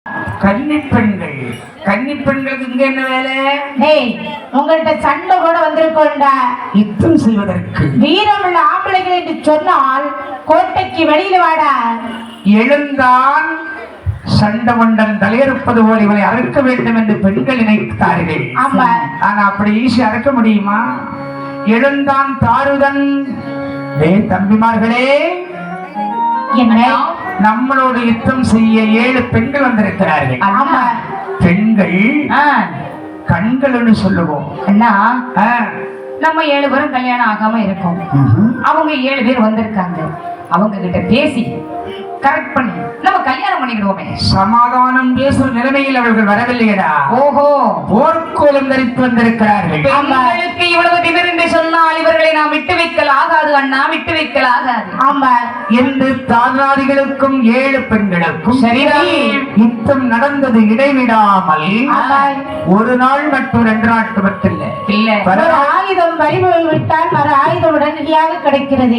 கன்னி பெண்கள். கன்னி பெண்களுக்கு இங்க என்ன வேலை? டேய், உங்கள்ட்ட சண்டை கூட வந்திருக்கோம்டா. யுத்தம் செய்வதற்கு. வீரமுள்ள ஆம்பளைகள் என்று சொன்னால் கோட்டைக்கு வெளியில வாடா. எழுந்தான் சண்டமண்டன் தலையறுப்பது போல் இவனை அறுக்க வேண்டும் என்று பெண்கள் நினைத்தார்கள். ஆமா. ஆனா அப்படி ஈஸி அறுக்க முடியுமா? எழுந்தான் தாருதன். தம்பிமார்களே, என்ன நம்மளோடு யுத்தம் செய்ய 7 பெண்கள் வந்திருக்கிறார்கள். ஆமா. பெண்கள் கண்கள்னு சொல்லுவோம். அண்ணா, நம்ம 7 பேரும் கல்யாணம் ஆகாம இருக்கோம். அவங்க 7 பேர் வந்திருக்காங்க. அவங்க கிட்ட பேசி கரெக்ட் பண்ணி நம்ம கல்யாணம் பண்ணிடுவோமே. சமாதானம் பேசுற நிலைமையில் அவர்கள் வரவில்லையடா. ஓஹோ, போர்க்கோலம் தரித்து வந்திருக்கிறார்கள். பெண்களுக்கு இவ்வளவு திமிர் என்று சொன்னால் இவர்களை நாம் விட்டு வைக்கல் ஆகாது அண்ணா, விட்டு வைக்கல் ஆகாது. ஆமா. என்று தாதாதிகளுக்கும் 7 பெண்களுக்கும் யுத்தம் நடந்தது இடைவிடாமல். ஒரு நாள் மற்றும் 2 நாட்கள் மட்டும் இல்ல. ஆயுதம் வழிமுறை விட்டால் மறு ஆயுதம் உடனடியாக கிடைக்கிறது.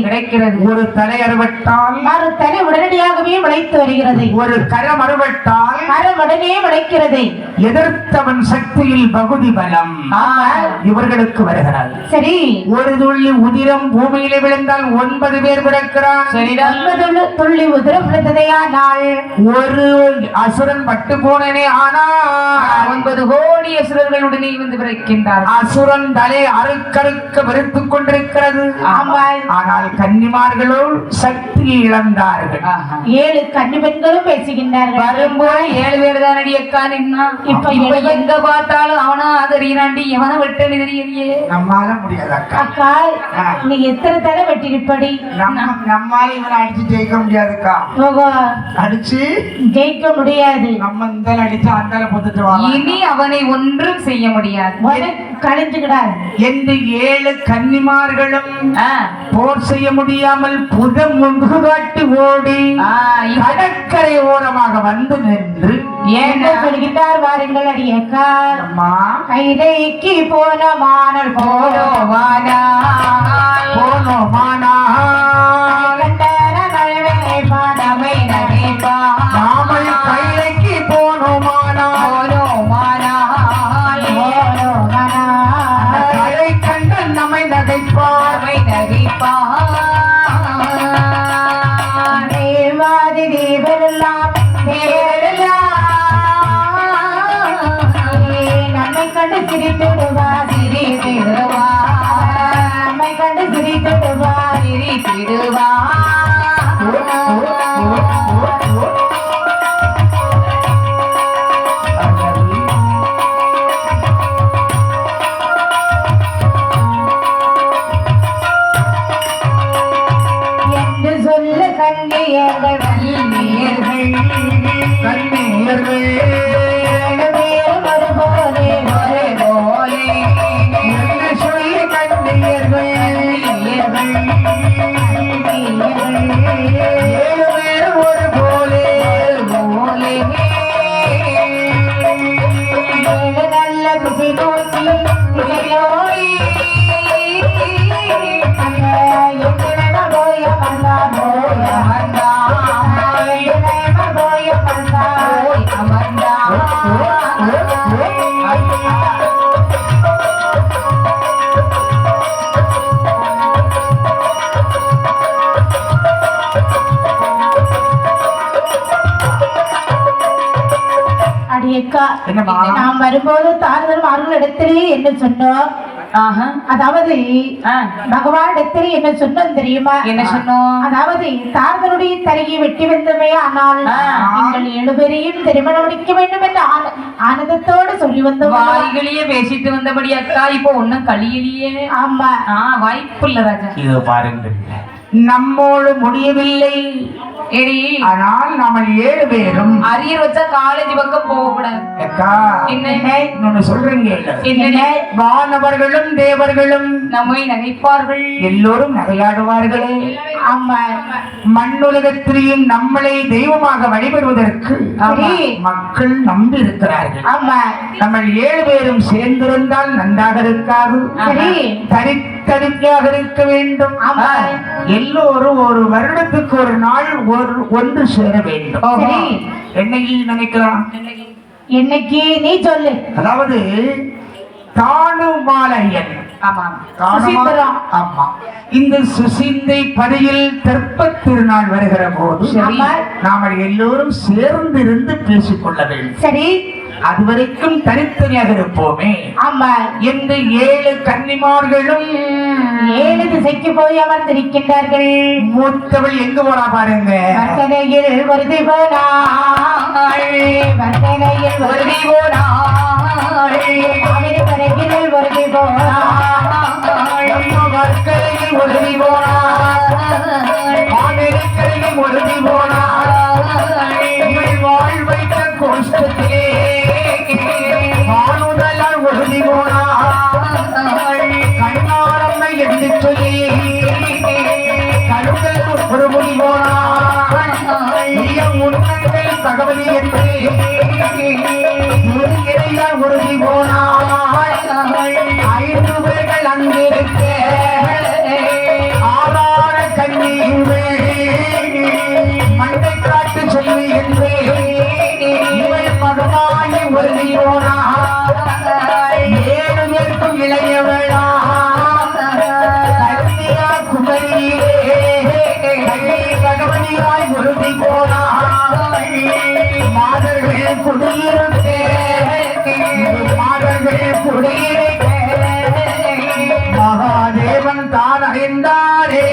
ஒரு தலை அறுபட்டால் மறு தலை உடனடியாகவே விளைத்து வருகிறது. ஒரு கரம் அறுபட்டால் கரம் உடனே விளைக்கிறது. எதிர்த்தவன் சக்தியில் பகுதி பலம் இவர்களுக்கு வருகிறார். சரி, ஒரு துள்ளி உதிரம் பூமியிலே விழுந்தால் 9 பேர் பிறக்கிறார். 9 துள்ளி உதிரம் விழுந்ததையானால் ஒரு அசுரன் பட்டு போனே. ஆனால் 9 கோடி அசுரர்கள் உடனே வந்து பிறக்கின்றார். அசுரன் தலை அறுக்கறுக்க வெறுத்துக் கொண்டிருக்கிறது. ஆனால் கன்னிமார்களோ சக்தியை இழந்தார்கள். 7 கன்னி பெண்களும் பேசுகின்றார்கள். வரும்போது 7 பேர் தான் அடியக்கா நின்னா. இப்ப எங்க பார்த்தாலும் அவனா தெரியாண்டி எவனை வெட்டனு தெரியலையே. நம்மால முடியாது அக்கா. அக்கா, நீ எத்தனை தடவை வெட்டிருப்படி? நம்மால இவனை அடிச்சு ஜெயிக்க முடியாதுக்கா. அடிச்சு ஜெயிக்க முடியாது. நம்ம இந்த அடிச்சு அந்த பொத்துட்டு வா. இனி அவனை ஒன்றும் செய்ய முடியாது. கழிஞ்சுக்கிடாது என்று 7 கன்னிமார்களும் போர் செய்ய முடியாமல் புதம் முன்பு காட்டி ஓடி கடற்கரை ஓரமாக வந்து நின்று என்ன சொல்கின்றார்? வாருங்கள் அடியக்கா. கைதைக்கு போன மானல் பாடமை நகைப்பா. நாமல் கைதைக்கு போனோமானா கரை கண்ட நம்மை நகைப்பார்வை நகைப்பா. தேவாதி தேவரெல்லாம் நம்மை கண்டு சிரித்திடுவா. நம்மை கண்டு சிரித்திடுவா. என்று சொல்ல கண்ணியர்கள் நாம் வரும்போது தாழ்தலும் அவர்களிடத்திலே என்ன சொன்னோம்? அதாவது பகவான் இடத்திலே என்ன சொன்னோம் தெரியுமா? என்ன சொன்னோம்? அதாவது தாழ்தலுடைய தலையை வெட்டி வந்தமே. ஆனால் நீங்கள் 7 பேரையும் திருமணம் முடிக்க வேண்டும் என்று ஆனந்தத்தோடு சொல்லி வந்தோம். வாய்களையே பேசிட்டு வந்தபடி அக்கா இப்போ ஒன்னும் கழியலையே. ஆமா, வாய்ப்பு இல்ல ராஜா. இது பாருங்கள், நம்மோடு முடியவில்லை. ஆனால் நம்ம 7 பேரும் அரியர் வச்சா காலேஜ் பக்கம் போக கூடாது. என்ன சொல்றீங்க? வானவர்களும் தேவர்களும் நம்மை நகைப்பார்கள். எல்லோரும் நகையாடுவார்களே. மண்ணுலகத்திலேயும் நம்மளை தெய்வமாக வழிபடுவதற்கு மக்கள் நம்பி இருக்கிறார்கள். நம்ம 7 பேரும் சேர்ந்திருந்தால் நன்றாக இருக்காது. தனித்தனியாக இருக்க வேண்டும். ஆமா. எல்லோரும் ஒரு வருடத்துக்கு ஒரு நாள் ஒன்று சேர வேண்டும். சரி. என்னைக்கு நினைக்கலாம்? என்னைக்கு நீ சொல்லு. அதாவது தானுமாலையன். ஆமா சுசீந்திரம். ஆமா. இந்த சுசிந்தை பதியில் தெற்பத் திருநாள் வருகிற போது ஆமா. நாம் எல்லோரும் சேர்ந்து இருந்து பேசிக்கொள்ள வேண்டும். சரி. அதுவரைக்கும் தனித்தனியாக இருப்போமே. ஆமா. இந்த 7 கன்னிமார்களும் 7 திசைக்கு போய் அமர்ந்திருக்கின்றார்கள். மூத்தவள் எங்க போறா பாருங்க. வர்த்தனையில் வருதி போனாள், வர்த்தனையில் வருதி போனாள், அமெரிக்கரையில் வருதி போனாள், வர்க்கரையில் உறுதி போனாள், அமெரிக்கரையில் உறுதி போனாள், வாழ் வைத்த கோஷ்டத்திலே வானுதலால் உறுதி போனாள், கண்ணாரம்மை என்று சொல்லி கழுதல் ஒரு மொழி போனாள், முன்னங்கள் தகவலி என்று இறையால் உறுதி போனாள், 5 பேர்கள் அங்கிருக்க ஆதார கண்ணீர் மண்டை காட்டு சொல்லி என்று இவள் மகமாயி உறுதி போனாள், 7 பேருக்கும் இளையவளா கன்னியா குமரியிலே பகவதியாய் உறுதி போனாள், மாதர்கள் குடியிருக்க மாதர்கள் குடியிருக்க மகாதேவன் தான் அறிந்தாரே.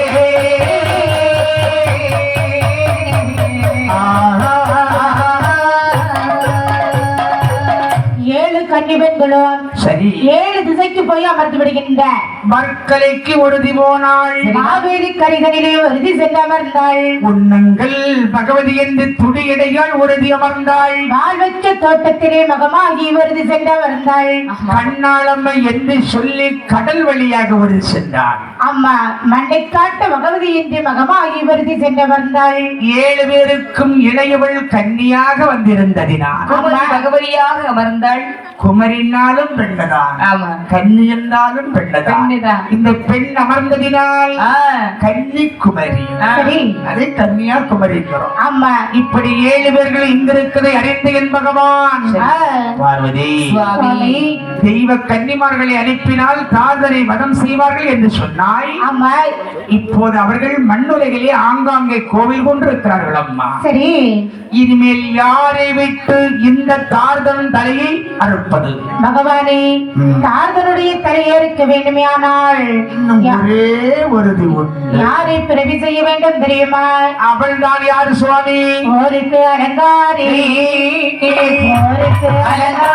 கன்னிபெண்களும் சரி 7 திசைக்கு போய் அமர்ந்து விடுகின்ற மற்கலைக்கு உறுதி போனாள், காவேரி கரிதனிலே உறுதி சென்று அமர்ந்தாள், உன்னங்கள் பகவதி என்று துடியடையால் உறுதி அமர்ந்தாள், வாழ்வற்ற தோட்டத்திலே மகமாகி உறுதி சென்று அமர்ந்தாள், கண்ணாளம்மை என்று சொல்லி கடல் வழியாக உறுதி சென்றாள், அம்மா மண்டை காட்ட பகவதி என்று மகமாகி உறுதி சென்று அமர்ந்தாள், 7 பேருக்கும் இளையவள் கன்னியாக வந்திருந்ததினால் குமரி பகவதியாக அமர்ந்தாள். குமரினாலும் பெண்ணதான், ஆமா கன்னி என்றாலும் பெண்ணதான். பெண்ணுதான். இந்த பெண் அமர்ந்ததினால் கன்னி குமரி, சரி. அதை கன்னியா குமரிக்கிறோம். அம்மா இப்படி 7 பேர்கள் இங்கிருக்கிறதை அறிந்து என் பகவான் பார்வதி சுவாமி தெய்வ கன்னிமார்களை அனுப்பினால் தாதரை வதம் செய்வார்கள் என்று சொன்னாய். அம்மா இப்போது அவர்கள் மண்ணுலகிலே ஆங்காங்கே கோவில் கொண்டிருக்கிறார்கள் அம்மா. சரி. இனிமேல் யாரை விட்டு இந்த தார்தன் தலையை அறுப்பது? பகவானே தார்தனுடைய தலையை இருக்க வேண்டுமே, ஆனால் இன்னும் ஒரே உறுதி உண்டு. யாரை பிறவி செய்ய வேண்டும் தெரியுமா? அவள் தான் யாரு சுவாமி? ஓருக்கு அலங்காரி, ஓருக்கு அலங்காரி,